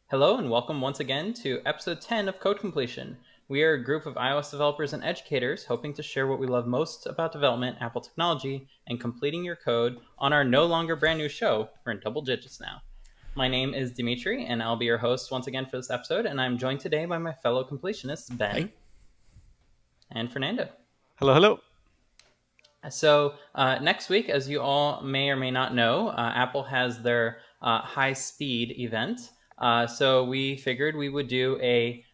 Hello and welcome once again to episode 10 of Code Completion. We are a group of iOS developers and educators hoping to share what we love most about development, Apple technology, and completing your code on our no longer brand new show. We're in double digits now. My name is Dimitri, and I'll be your host once again for this episode, and I'm joined today by my fellow completionists, Ben Hi. and Fernando. Hello, hello. So next week, as you all may or may not know, Apple has their high-speed event. So we figured we would do a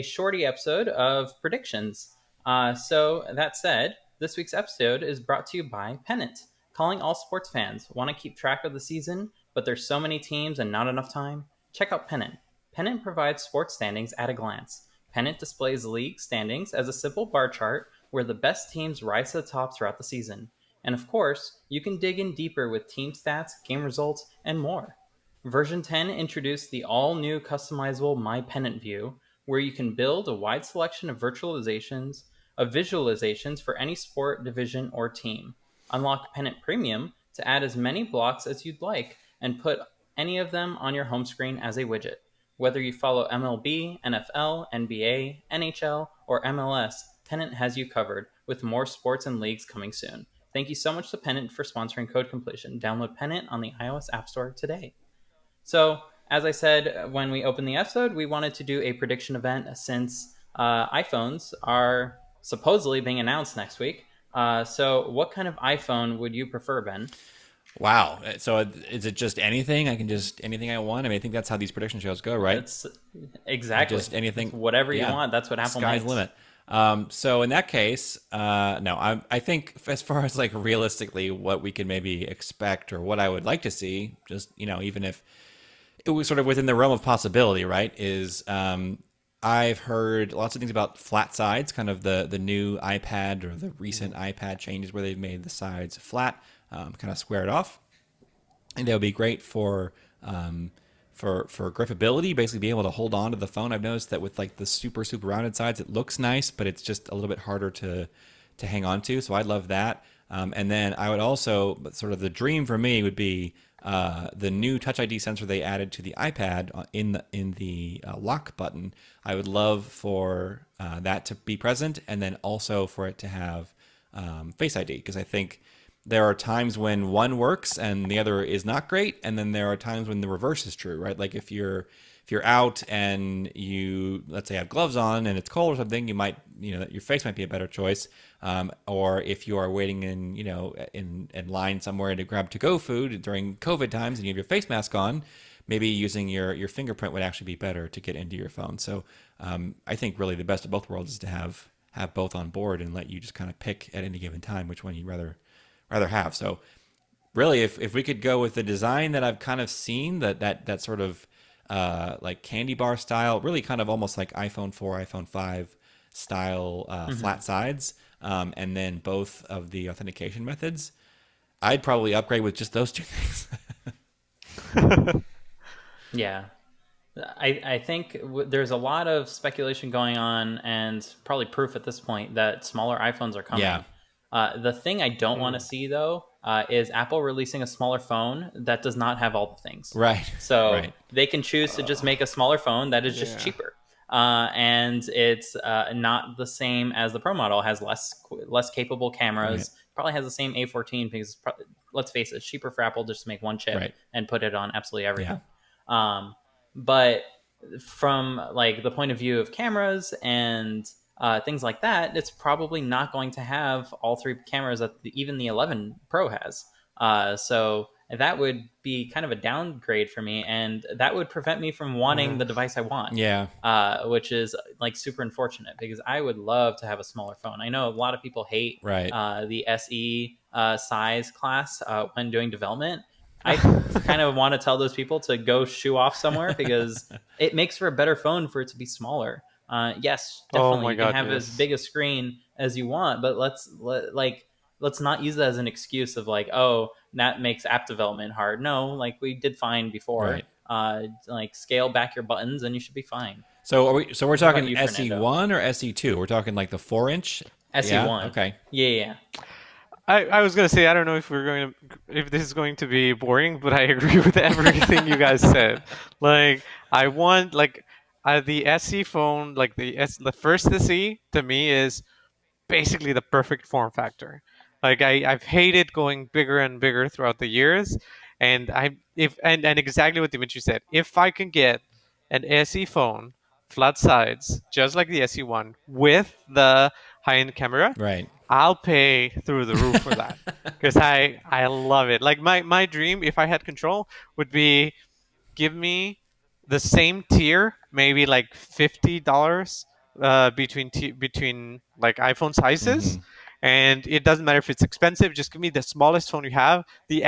shorty episode of predictions. So that said, this week's episode is brought to you by Pennant, calling all sports fans. Want to keep track of the season, but there's so many teams and not enough time? Check out Pennant. Pennant provides sports standings at a glance. Pennant displays league standings as a simple bar chart where the best teams rise to the top throughout the season. And of course, you can dig in deeper with team stats, game results, and more. Version 10 introduced the all-new customizable My Pennant view, where you can build a wide selection of visualizations for any sport, division, or team. Unlock Pennant Premium to add as many blocks as you'd like, and put any of them on your home screen as a widget. Whether you follow MLB, NFL, NBA, NHL, or MLS, Pennant has you covered, with more sports and leagues coming soon. Thank you so much to Pennant for sponsoring Code Completion. Download Pennant on the iOS App Store today. So, as I said when we opened the episode, we wanted to do a prediction event since iPhones are supposedly being announced next week. So what kind of iPhone would you prefer, Ben? Wow. So is it just anything? Anything I want? I mean, I think that's how these prediction shows go, right? It's exactly. Just anything. It's whatever you want. That's what Apple Sky's makes. the limit. So in that case, no, I think as far as like realistically what we can maybe expect or what I would like to see, just, even if it was sort of within the realm of possibility, right, is I've heard lots of things about flat sides, kind of the new iPad or the recent iPad changes where they've made the sides flat, kind of squared off. And that would be great for grippability, basically being able to hold on to the phone. I've noticed that with like the super rounded sides, it looks nice, but it's just a little bit harder to hang on to. So I'd love that. And then I would also, sort of the dream for me would be the new Touch ID sensor they added to the iPad in the lock button. I would love for that to be present, and then also for it to have Face ID, because I think there are times when one works and the other is not great, and then there are times when the reverse is true, right? Like if you're out and you, let's say, have gloves on and it's cold or something, you might, your face might be a better choice. Or if you are waiting in line somewhere to grab to-go food during COVID times and you have your face mask on, maybe using your fingerprint would actually be better to get into your phone. So I think really the best of both worlds is to have both on board and let you just kind of pick at any given time which one you'd rather have. So really, if we could go with the design that I've kind of seen, that sort of like candy bar style, really kind of almost like iPhone 4, iPhone 5 style flat sides, and then both of the authentication methods, I'd probably upgrade with just those two things. Yeah. I think there's a lot of speculation going on, and probably proof at this point that smaller iPhones are coming. Yeah. The thing I don't want to see, though, is Apple releasing a smaller phone that does not have all the things. Right. So Right. they can choose to just make a smaller phone that is just cheaper. And it's not the same as the Pro model. It has less capable cameras. Right. Probably has the same A14 because, let's face it, it's cheaper for Apple just to make one chip and put it on absolutely everything. Yeah. But from like the point of view of cameras and things like that, it's probably not going to have all three cameras that even the 11 Pro has. So that would be kind of a downgrade for me, and that would prevent me from wanting the device I want. Yeah. Which is like super unfortunate, because I would love to have a smaller phone. I know a lot of people hate the SE size class when doing development. I kind of want to tell those people to go shoo off somewhere, because it makes for a better phone for it to be smaller. Yes, definitely, you can have as big a screen as you want, but let's not use that as an excuse of like, oh, that makes app development hard. No, like we did fine before. Like scale back your buttons and you should be fine. So we're talking SE1 or SE2? We're talking like the 4-inch? SE1. Yeah? Okay. Yeah. I was gonna say I don't know if this is going to be boring, but I agree with everything you guys said. Like I want like the SE phone, like the first SE to me is basically the perfect form factor. Like I've hated going bigger and bigger throughout the years, and and exactly what Dimitri said. If I can get an SE phone, flat sides, just like the SE one, with the high-end camera, Right. I'll pay through the roof for that because I love it. Like my dream, if I had control, would be give me the same tier, maybe like $50 between like iPhone sizes, and it doesn't matter if it's expensive. Just give me the smallest phone you have. The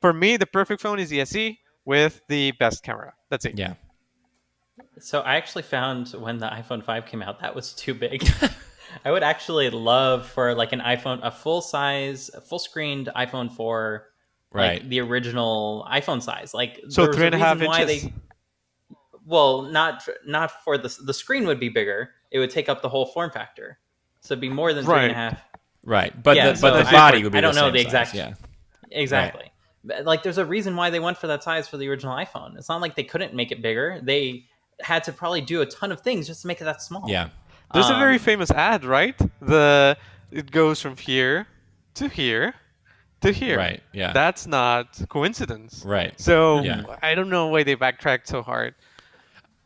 for me, the perfect phone is the SE with the best camera. That's it. Yeah. So I actually found when the iPhone 5 came out, that was too big. I would actually love for like an iPhone, a full size, full screened iPhone 4, Right. like the original iPhone size. Like So there was a 3.5 reason why inches. well, not for the screen would be bigger. It would take up the whole form factor. So it'd be more than three and a Right. half. Right. But Yeah, the so body would be I don't the know same the size, exact yeah. exactly. But, like there's a reason why they went for that size for the original iPhone. It's not like they couldn't make it bigger. They had to probably do a ton of things just to make it that small. Yeah. There's a very Um, famous ad, right? It goes from here to here to here. Right, yeah. That's not coincidence. Right. So Yeah. I don't know why they backtracked so hard.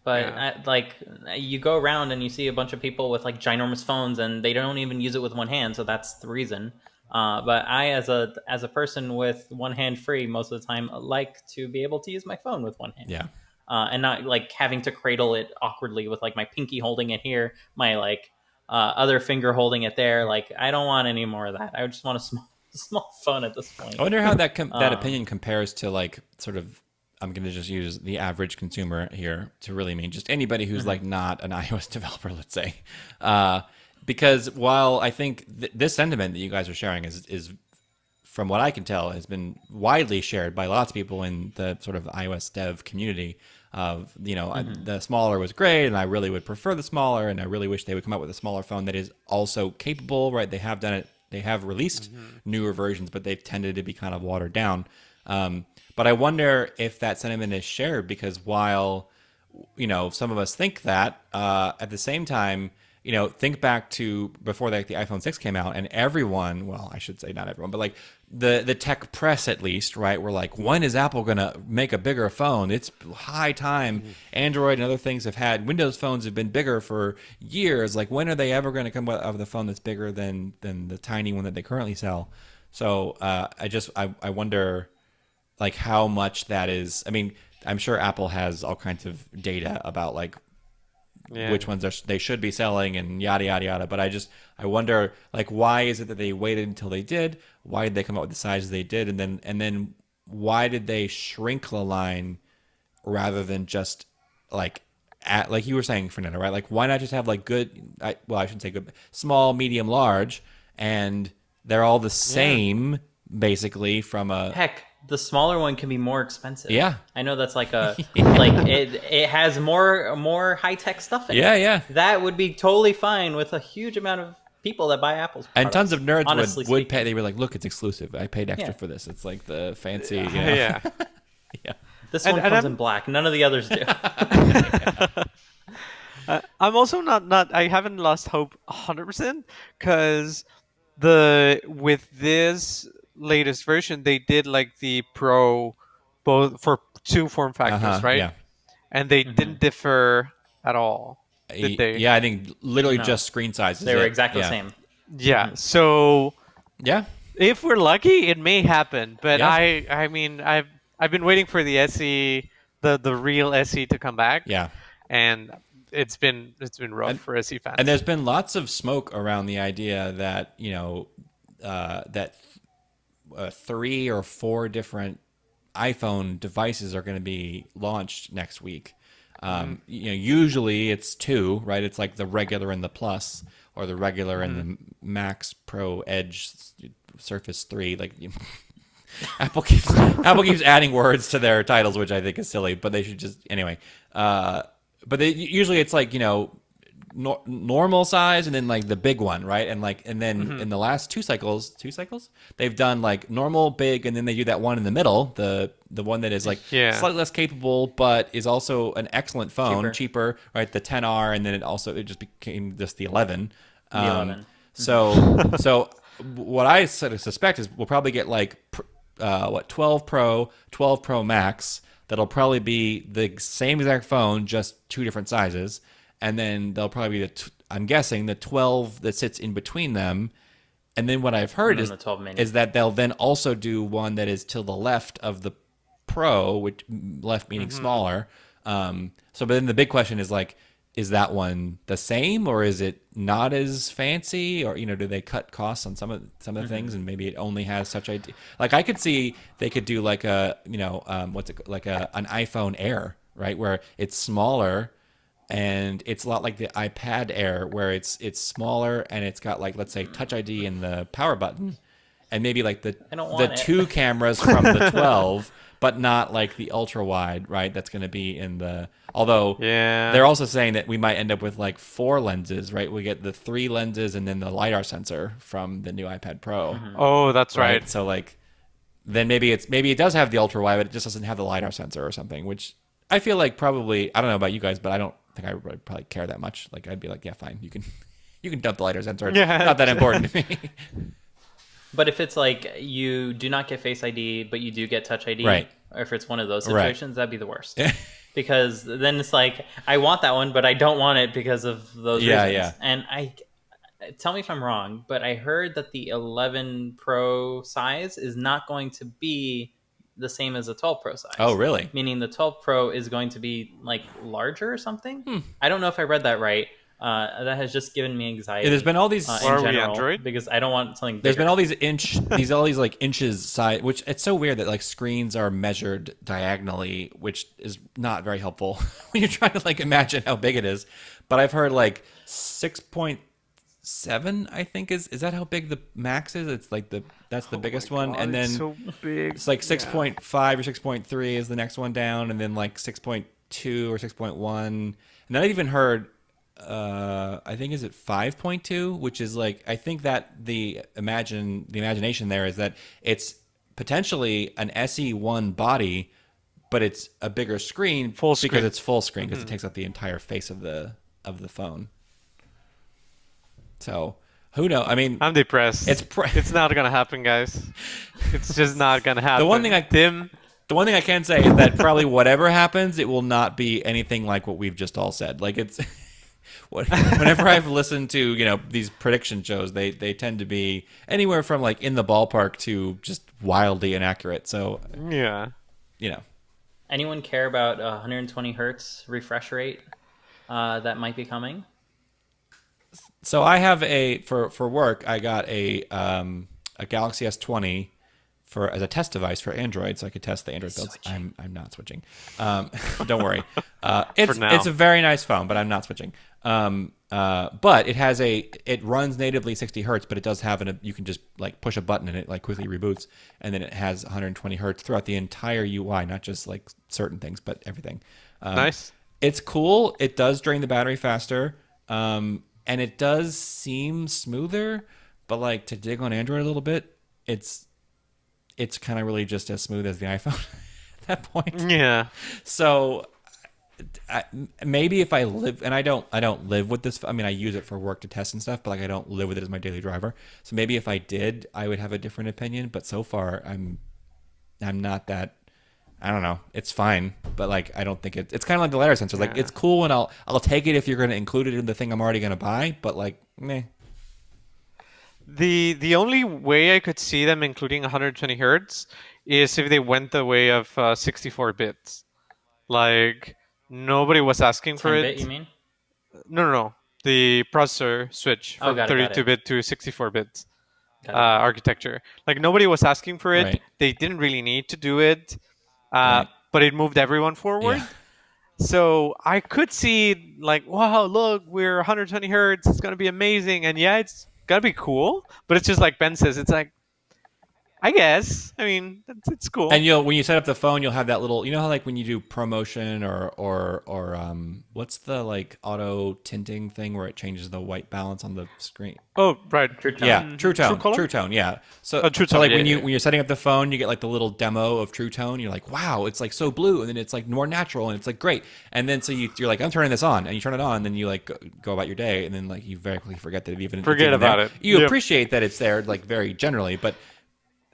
But Yeah. like you go around and you see a bunch of people with like ginormous phones and they don't even use it with one hand, so that's the reason. But I, as a person with one hand free, most of the time like to be able to use my phone with one hand. Yeah. And not like having to cradle it awkwardly with like my pinky holding it here, my like other finger holding it there. Like I don't want any more of that. I just want a small phone at this point. I wonder how that opinion compares to like sort of, I'm going to just use the average consumer here to really mean just anybody who's like not an iOS developer, let's say. Because while I think this sentiment that you guys are sharing is, from what I can tell, has been widely shared by lots of people in the sort of iOS dev community of, the smaller was great and I really would prefer the smaller and I really wish they would come out with a smaller phone that is also capable, right? They have done it. They have released newer versions, but they've tended to be kind of watered down. But I wonder if that sentiment is shared because while, some of us think that, at the same time, think back to before the iPhone 6 came out and everyone, well, I should say not everyone, but like the tech press at least, right? We're like, when is Apple going to make a bigger phone? It's high time. Android and other things have had, Windows phones have been bigger for years. Like when are they ever going to come out with a phone that's bigger than the tiny one that they currently sell? So I wonder like how much that is. I mean, I'm sure Apple has all kinds of data about like which ones they should be selling and yada yada yada. But I wonder like why is it that they waited until they did? Why did they come out with the sizes they did? And then why did they shrink the line rather than just like like you were saying, Fernando, right? Like why not just have like I shouldn't say good, small, medium, large, and they're all the same basically from a Heck, the smaller one can be more expensive. Yeah. I know that's like a like it has more high tech stuff in it. Yeah. That would be totally fine with a huge amount of people that buy Apple's products. And tons of nerds honestly would speaking. pay. They were like, "Look, it's exclusive. I paid extra for this. It's like the fancy." Yeah. Yeah. This one comes I'm in black. None of the others do. I'm also not. I haven't lost hope 100% because with this latest version they did like the Pro both for two form factors, right? Yeah. And they didn't differ at all, did they? Yeah, I think literally No. just screen sizes. They were exactly the same. Yeah. So Yeah. if we're lucky, it may happen. But Yeah. I mean, I've been waiting for the SE, the real SE to come back. Yeah. And it's been rough for SE fans. And there's been lots of smoke around the idea that that 3 or 4 different iPhone devices are going to be launched next week. Usually it's 2, right? It's like the regular and the Plus, or the regular and the Max Pro Edge Surface 3. Like Apple keeps adding words to their titles, which I think is silly, but they should just anyway. But usually it's like normal size and then like the big one, right? And then Mm-hmm. in the last two cycles, they've done like normal, big, and then they do that one in the middle, the one that is like Yeah. slightly less capable, but is also an excellent phone, Cheaper. cheaper, right? The 10R, and then it just became just the 11. The 11. So what I sort of suspect is we'll probably get like 12 Pro, 12 Pro Max. That'll probably be the same exact phone, just two different sizes, and then there'll probably be I'm guessing the 12 that sits in between them. And then what I've heard And then the 12 mini. is that they'll then also do one that is to the left of the Pro, which left meaning smaller. So, but then the big question is like, is that one the same, or is it not as fancy, or do they cut costs on some of the things, and maybe it only has Touch ID? Like I could see they could do like a what's it like an iPhone Air, right, where it's smaller. And it's a lot like the iPad Air, where it's smaller and it's got like, let's say, Touch ID and the power button, and maybe like the I don't want it. two cameras from the 12, but not like the ultra wide, right? That's going to be in the. Although Yeah. they're also saying that we might end up with like 4 lenses, right? We get the 3 lenses and then the LiDAR sensor from the new iPad Pro, Oh, that's right? right. So like, then maybe it does have the ultra wide, but it just doesn't have the LiDAR sensor or something, which I feel like probably, I don't know about you guys, but I don't think I would probably care that much. Like I'd be like, yeah, fine, you can dump the LiDAR sensor. It's Yeah. not that important to me. But if it's like you do not get Face ID, but you do get Touch ID, Right. or if it's one of those Right. situations, that'd be the worst. Because then it's like, I want that one, but I don't want it because of those Yeah, reasons. yeah. And tell me if I'm wrong, but I heard that the 11 Pro size is not going to be the same as the 12 Pro size. Oh, really? Meaning the 12 Pro is going to be like larger or something. I don't know if I read that right. That has just given me anxiety. Yeah, there's been all these. in Are we general, Android? because I don't want something. There's Bigger. been all these like inches size, which it's so weird that like screens are measured diagonally, which is not very helpful when you're trying to like imagine how big it is. But I've heard like 6.7, I think is that how big the max is? It's like that's the biggest one, and then so big. it's like 6.5 or 6.3 is the next one down, and then like 6.2 or 6.1, and then I even heard. I think is it 5.2, which is like I think that the imagination there is that it's potentially an SE1 body, but it's a bigger screen Full because screen. it's full screen because it takes up the entire face of the phone. So who knows? I mean, I'm depressed. It's not gonna happen, guys. It's just not gonna happen. the one thing I can say is that probably whatever happens, it will not be anything like what we've just all said. Like it's. Whenever I've listened to these prediction shows, they tend to be anywhere from like in the ballpark to just wildly inaccurate. So Yeah. Anyone care about 120 hertz refresh rate that might be coming? So I have for work. I got a Galaxy S20 as a test device for Android, so I could test the Android builds. I'm not switching. Don't worry. It's a very nice phone, but I'm not switching. But it runs natively 60 hertz, but it does have you can just like push a button and it like quickly reboots, and then it has 120 hertz throughout the entire UI, not just like certain things, but everything. Nice. It's cool. It does drain the battery faster, and it does seem smoother. But like to dig on Android a little bit, it's kind of really just as smooth as the iPhone at that point. Yeah. So maybe if I live, and I don't live with this. I mean, I use it for work to test and stuff, but like I don't live with it as my daily driver. So maybe if I did, I would have a different opinion. But so far, I'm not that. I don't know. It's fine, but like I don't think it's kind of like the LiDAR sensor. Like it's cool, and I'll take it if you're going to include it in the thing I'm already going to buy. But like, meh. The only way I could see them including 120 hertz is if they went the way of 64 bits. Like nobody was asking for 10 it. bit, you mean? No. The processor switch from got it. 32-bit to 64 bits Got it. architecture. Like nobody was asking for it. Right. They didn't really need to do it, Right. but it moved everyone forward. Yeah. So I could see like, wow, look, we're 120 hertz. It's gonna be amazing, and yeah, it's gonna be cool. But it's just like Ben says, it's like, I guess. I mean, it's cool. And when you set up the phone, you'll have that little. You know how like when you do ProMotion or what what's the like auto tinting thing where it changes the white balance on the screen? Oh, right. True tone. Yeah, True Tone. Color? True Tone. Yeah. So, Oh, True so like Tone, when yeah, you yeah. when you're setting up the phone, you get like the little demo of True Tone. You're like, wow, it's like so blue, and then it's like more natural, and it's like great. And then so you're like, I'm turning this on, and you turn it on, and then you like go about your day, and then like you very quickly forget that it's Forget even about there. it. You Yep. appreciate that it's there, like very generally, but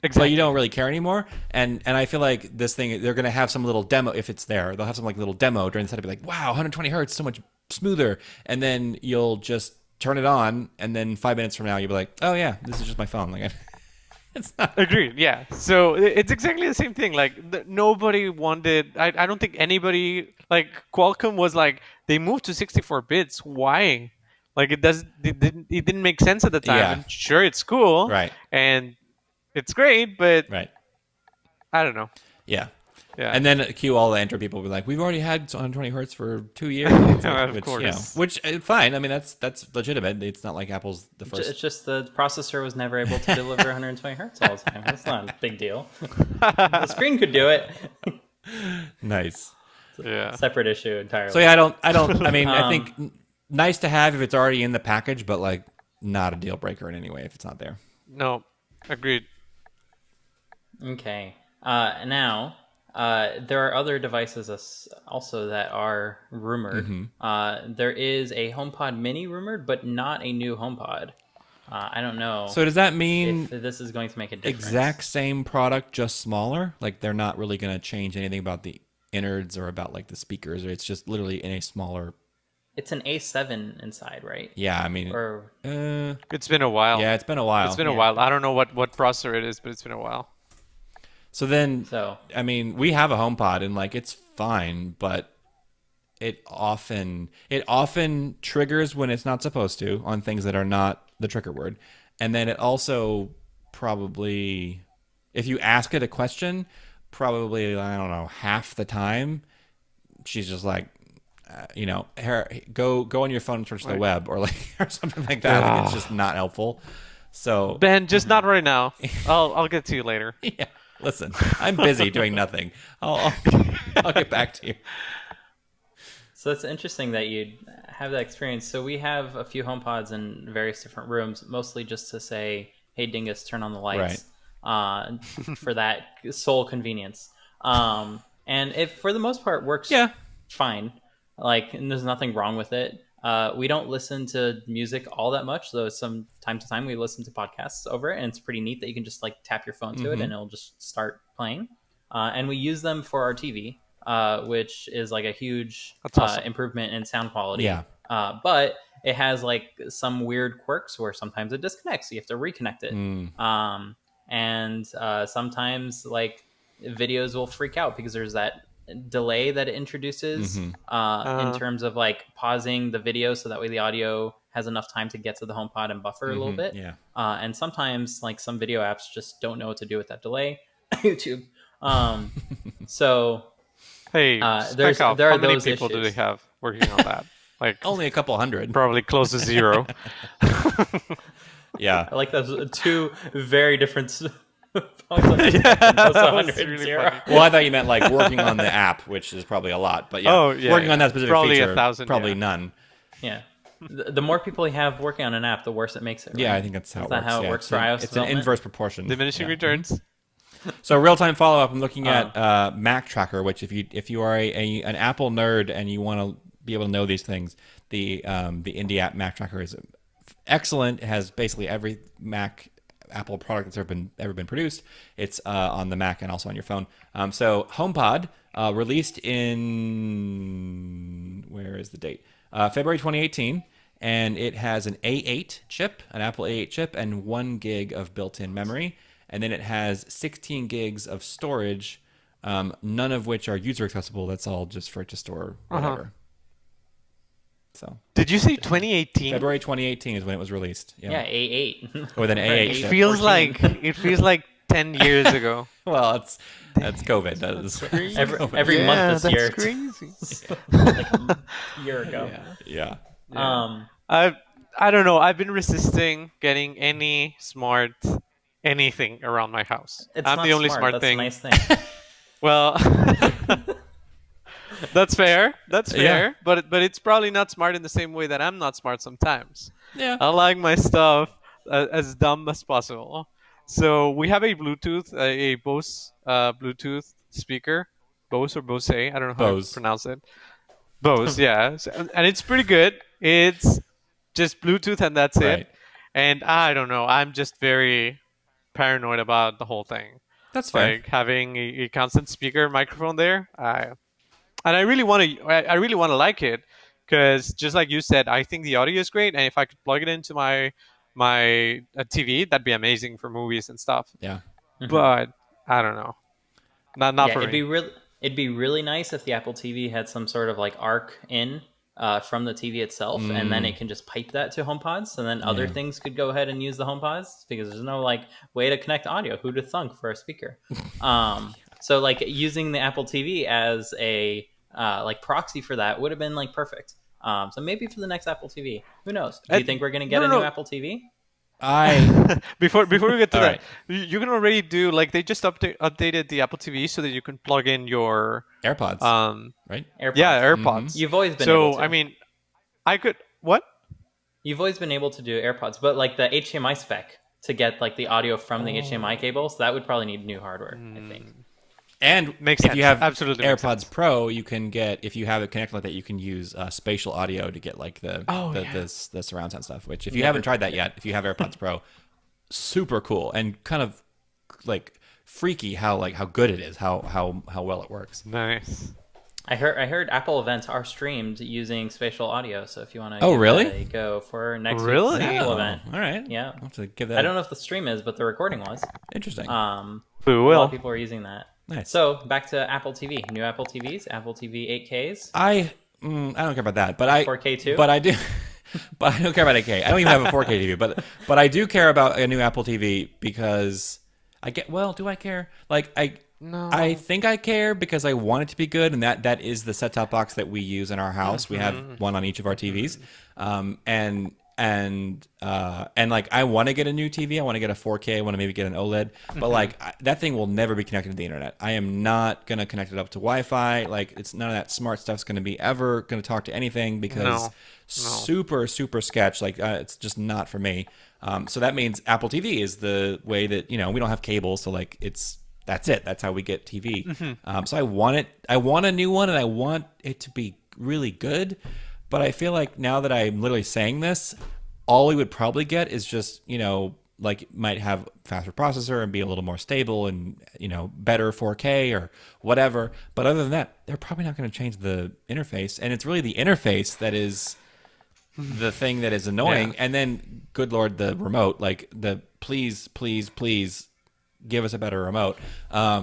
Exactly. you don't really care anymore. And I feel like this thing, they're gonna have some little demo if it's there. They'll have some like little demo during the setup, be like, wow, 120 hertz, so much smoother. And then you'll just turn it on, and then 5 minutes from now, you'll be like, oh yeah, this is just my phone. Like, it's not. Agreed. Yeah. So it's exactly the same thing. Like nobody wanted. I don't think anybody like Qualcomm was like they moved to 64 bits. Why? Like it didn't make sense at the time. Yeah. And sure, it's cool. Right. And it's great, but Right. I don't know. Yeah. Yeah. And then cue all the Android people will be like, we've already had 120 hertz for 2 years. Of which, course. You know, which fine. I mean, that's legitimate. It's not like Apple's the first. It's just the processor was never able to deliver 120 hertz all the time. That's not a big deal. The screen could do it. Nice. Yeah. Separate issue entirely. So yeah, I mean, I think nice to have if it's already in the package, but like not a deal breaker in any way if it's not there. No. Agreed. Okay. Now, there are other devices also that are rumored. There is a HomePod Mini rumored, but not a new HomePod. I don't know. So does that mean if this is going to make a difference? exact same product, just smaller? Like they're not really going to change anything about the innards or about like the speakers, or it's just literally in a smaller. It's an A7 inside, right? Yeah, I mean, Or It's been a while. yeah, it's been a while. It's been a while. I don't know what processor it is, but it's been a while. So then, so. I mean, we have a HomePod and like it's fine, but it often triggers when it's not supposed to on things that are not the trigger word, and then it also probably, if you ask it a question, probably I don't know half the time, she's just like, you know, go on your phone and search the web or like or something like that. Like it's just not helpful. So Ben, just not right now. I'll get to you later. yeah. Listen, I'm busy doing nothing. I'll get back to you. So it's interesting that you have that experience. So we have a few HomePods in various different rooms, mostly just to say, "Hey, Dingus, turn on the lights," for that sole convenience. And it, for the most part, works fine. Like, and there's nothing wrong with it. We don't listen to music all that much, though. Some time to time we listen to podcasts over it, and it's pretty neat that you can just like tap your phone to it and it'll just start playing. And we use them for our TV, which is like a huge awesome. improvement in sound quality. Yeah. But it has like some weird quirks where sometimes it disconnects, so you have to reconnect it. And sometimes like videos will freak out because there's that delay that it introduces in terms of like pausing the video so that way the audio has enough time to get to the HomePod and buffer a little bit. Yeah. And sometimes like some video apps just don't know what to do with that delay. YouTube. So Hey, there how are many those people do they issues. have working on that? Like Only a couple hundred. probably close to zero. Yeah. I like those two very different points of perspective. Those 100 and really zero. funny. Well, I thought you meant like working on the app, which is probably a lot. But yeah, Oh, yeah, working yeah. on that specific Probably feature, 1,000, probably yeah. none. Yeah. The more people you have working on an app, the worse it makes it. Right? Yeah, I think that's how Is it that works. how it yeah. works It's for an- iOS It's an development? inverse proportion. Diminishing Yeah. returns. So real-time follow-up, I'm looking at Mac Tracker, which if you are an Apple nerd and you want to be able to know these things, the Indie app Mac Tracker is excellent. It has basically every Apple product that's ever been produced. It's on the Mac and also on your phone. So HomePod released in, where is the date? February 2018, and it has an A8 chip, an Apple A8 chip, and 1 gig of built-in memory. And then it has 16 gigs of storage, none of which are user accessible. That's all just for it to store whatever. So Did you say 2018? February 2018 is when it was released. Yeah, A8. With an A8 It chip. feels like 10 years ago. Well, that's COVID. That is Every month this year. crazy. Like a year ago. yeah. I don't know. I've been resisting getting any smart anything around my house. It's I'm not the only smart. smart That's thing. a nice thing. Well, That's fair. That's Yeah. fair. But it's probably not smart in the same way that I'm not smart sometimes. Yeah. I like my stuff as dumb as possible. So we have a Bluetooth, a Bose Bluetooth speaker, Bose or Bose, I don't know how to Bose. pronounce it. Bose, yeah, and it's pretty good. It's just Bluetooth and that's it. Right. And I don't know, I'm just very paranoid about the whole thing. That's fair. Like having a constant speaker microphone there. And I really want to. I really want to like it because just like you said, I think the audio is great, and if I could plug it into my TV, that'd be amazing for movies and stuff. Yeah. But I don't know, not Yeah, for me. it'd be really nice if the Apple TV had some sort of like arc in from the TV itself, and then it can just pipe that to HomePods, and then other things could go ahead and use the HomePods because there's no like way to connect audio. Who'd have thunk for a speaker? So like using the Apple TV as a like proxy for that would have been like perfect. So maybe for the next Apple TV, who knows? Do you think we're gonna get a new Apple TV? I Before we get to All that, right. you can already do like they just updated the Apple TV so that you can plug in your AirPods, right? AirPods. yeah AirPods. You've always been able So to. I mean, I could what? You've always been able to do AirPods, but like the HDMI spec to get like the audio from the HDMI cable, so that would probably need new hardware, I think. And Makes if sense. you have Absolutely makes AirPods sense. Pro, you can get, if you have it connected like that, you can use spatial audio to get like the surround sound stuff. Which if you haven't tried that yet, if you have AirPods Pro, super cool and kind of like freaky how good it is, how well it works. Nice. I heard Apple events are streamed using spatial audio, so if you want to Oh, really? go for next Really? week's Apple Oh, event. all right. Yeah. I'll have to give that. I don't know if the stream is, but the recording was. Interesting. We A lot will. of people are using that. Nice. So back to Apple TV. New Apple TVs, Apple TV 8Ks, I don't care about that, but 4K too. But I do. But I don't care about 8K. I don't even have a 4K TV, but I do care about a new Apple TV because I get. Well, do I care? Like No. I think I care because I want it to be good, and that is the set-top box that we use in our house. We have one on each of our TVs, and like I want to get a new TV. I want to get a 4K. I want to maybe get an OLED, but like that thing will never be connected to the internet. I am not gonna connect it up to Wi-Fi. Like it's none of that smart stuff's gonna be ever gonna talk to anything because super sketch. Like it's just not for me. So that means Apple TV is the way that we don't have cable, so like that's it. That's how we get TV. So I want it. I want a new one, and I want it to be really good. But I feel like now that I'm literally saying this, all we would probably get is just, like it might have faster processor and be a little more stable and, better 4K or whatever. But other than that, they're probably not going to change the interface. And it's really the interface that is the thing that is annoying. Yeah. And then, good Lord, the remote, like the please give us a better remote. I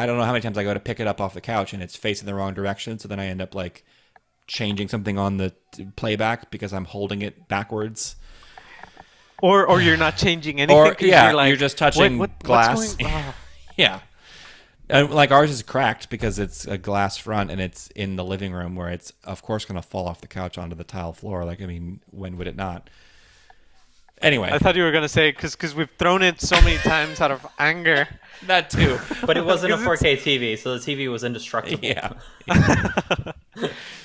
don't know how many times I go to pick it up off the couch and it's facing the wrong direction. So then I end up like changing something on the playback because I'm holding it backwards. Or you're not changing anything. Or 'cause yeah, you're, like, you're just touching glass. What's going, Yeah. And like ours is cracked because it's a glass front and it's in the living room where it's of course going to fall off the couch onto the tile floor. Like, I mean, when would it not? Anyway. I thought you were going to say because we've thrown it so many times out of anger. That too. But it wasn't a 4K TV, so the TV was indestructible. Yeah.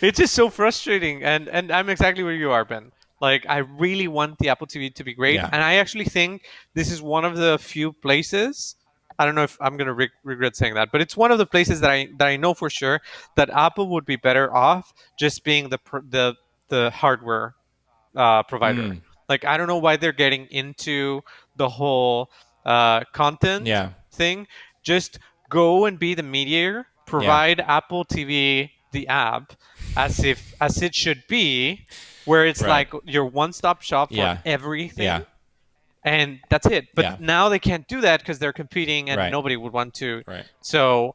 It's just so frustrating, and I'm exactly where you are, Ben. Like, I really want the Apple TV to be great, Yeah. and I actually think this is one of the few places. I don't know if I'm gonna regret saying that, but it's one of the places that I know for sure that Apple would be better off just being the hardware provider. Like, I don't know why they're getting into the whole content thing. Just go and be the mediator. Provide Apple TV the app as it should be, where it's like your one-stop shop for everything. Yeah. And that's it. But now they can't do that because they're competing and nobody would want to. Right. So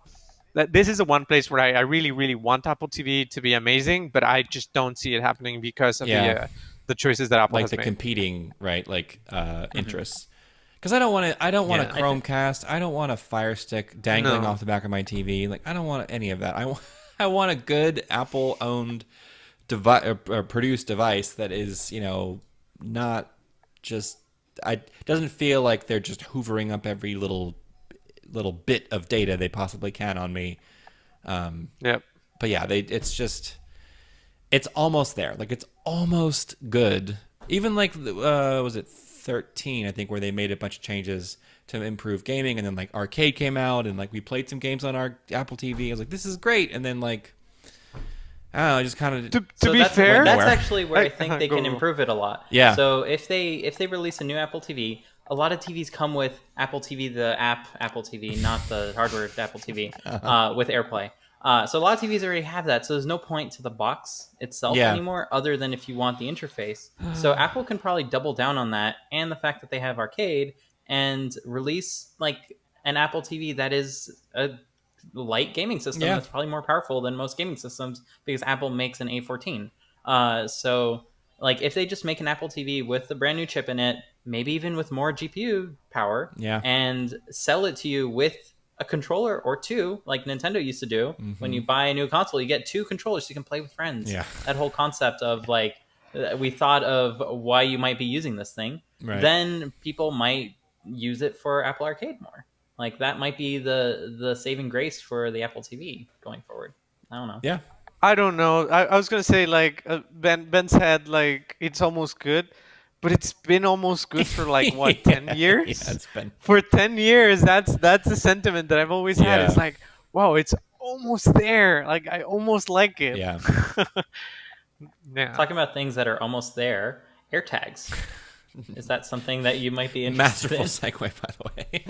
this is the one place where I really, really want Apple TV to be amazing, but I just don't see it happening because of the choices that Apple like has the made. competing interests. Because I don't want a Chromecast. I don't want a Fire Stick dangling off the back of my TV. Like, I don't want any of that. I want a good Apple-owned device or produced device that is, not just. Doesn't feel like they're just hoovering up every little bit of data they possibly can on me. Yep. yeah, it's almost there. Like it's almost good. Even like was it 13? I think where they made a bunch of changes to improve gaming, and then like arcade came out, and like we played some games on our Apple TV. I was like, this is great, and then like I don't know, I just kind of To be fair, that's actually where I think they Go, can go. improve it a lot. Yeah. So if they release a new Apple TV, a lot of TVs come with Apple TV, the app Apple TV, not the hardware Apple TV, with AirPlay. So a lot of TVs already have that. So there's no point to the box itself anymore, other than if you want the interface. So Apple can probably double down on that, and the fact that they have arcade, and release like an Apple TV that is a light gaming system that's probably more powerful than most gaming systems, because Apple makes an A14. So like if they just make an Apple TV with the brand new chip in it, maybe even with more GPU power, and sell it to you with a controller or two, like Nintendo used to do. When you buy a new console, you get 2 controllers so you can play with friends. That whole concept of like, we thought of why you might be using this thing. Then people might use it for Apple Arcade more. Like that might be the saving grace for the Apple TV going forward. I don't know. Yeah. I don't know. I was gonna say like Ben said like it's almost good, but it's been almost good for like what 10 years. Yeah, it's been For 10 years. That's the sentiment that I've always had. It's like, wow, it's almost there. Like I almost like it. Yeah. Talking about things that are almost there, AirTags. Is that something that you might be interested in? Masterful segue, by the way.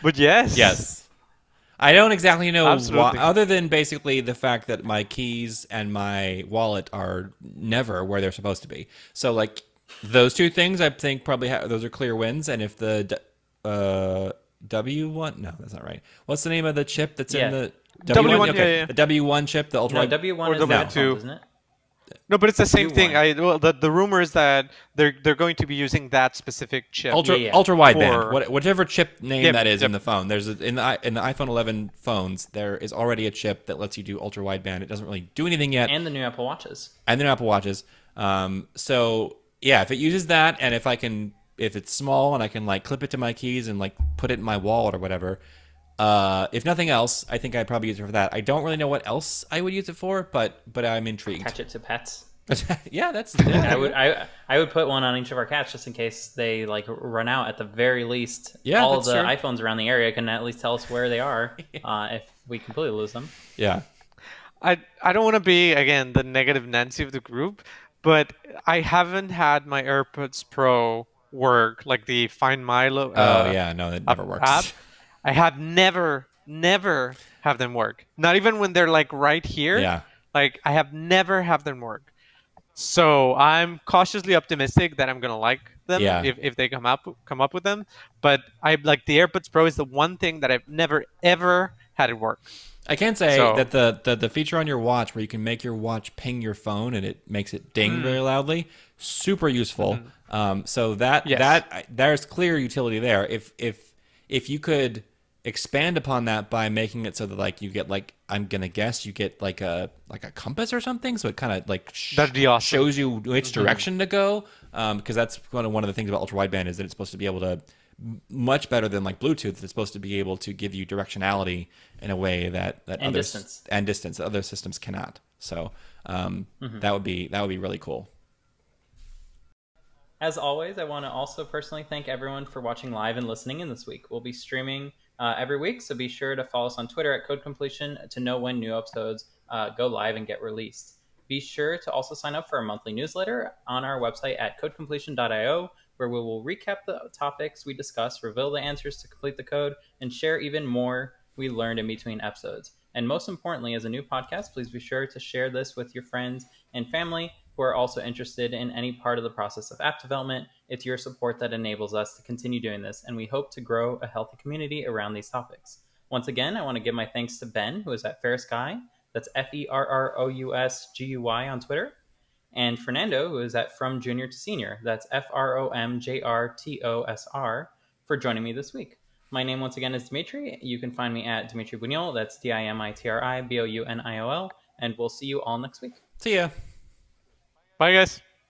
But yes. Yes. I don't exactly know Absolutely. why, other than basically the fact that my keys and my wallet are never where they're supposed to be. So, like, those 2 things, I think probably those are clear wins. And if the W1, no, that's not right. What's the name of the chip that's in the W1? Okay, yeah. the W1 chip, the ultra. No, W1 Or is the W2. headphones, isn't it? No, but it's the same thing. U1. The rumor is that they're going to be using that specific chip. Ultra Yeah. ultra wideband, For- whatever chip name Yep, that is yep. in the phone. There's in the iPhone 11 phones, there is already a chip that lets you do ultra wideband. It doesn't really do anything yet, And the new Apple Watches. and then Apple Watches. So yeah, if it uses that, and if it's small and I can like clip it to my keys and like put it in my wallet or whatever. If nothing else, I think I'd probably use it for that. I don't really know what else I would use it for, but I'm intrigued. Catch it to pets. Yeah, that's. I would put one on each of our cats just in case they like run out. At the very least, Yeah, all of that's the true. iPhones around the area can at least tell us where they are if we completely lose them. Yeah. I don't want to be again the negative Nancy of the group, but I haven't had my AirPods Pro work like the Find My No, it never works. app. I have never have them work. Not even when they're like right here. Yeah. Like I have never have them work. So I'm cautiously optimistic that I'm gonna like them if they come up with them. But I like the AirPods Pro is the one thing that I've never ever had it work. I can say that the feature on your watch where you can make your watch ping your phone and it makes it ding really loudly, super useful. So there's clear utility there. If you could expand upon that by making it so that like you get like I'm gonna guess you get like a compass or something, so it kind of like That'd be awesome. shows you which direction to go. Because that's one of the things about ultra wideband is that it's supposed to be able to much better than like Bluetooth. It's supposed to be able to give you directionality in a way that distance that other systems cannot. So that would be really cool. As always, I want to also personally thank everyone for watching live and listening in this week. We'll be streaming every week, so be sure to follow us on Twitter at Code Completion to know when new episodes go live and get released. Be sure to also sign up for our monthly newsletter on our website at codecompletion.io, where we will recap the topics we discuss, reveal the answers to complete the code, and share even more we learned in between episodes. And most importantly, as a new podcast, please be sure to share this with your friends and family who are also interested in any part of the process of app development. It's your support that enables us to continue doing this, and we hope to grow a healthy community around these topics. Once again, I want to give my thanks to Ben, who is at Ferrous Guy. That's FERROUSGUY on Twitter. And Fernando, who is at From Junior to Senior. That's FROMJRTOSR, for joining me this week. My name once again is Dimitri. You can find me at Dimitri Buñol. That's DIMITRI BOUNIOL. And we'll see you all next week. See ya. Bye, guys.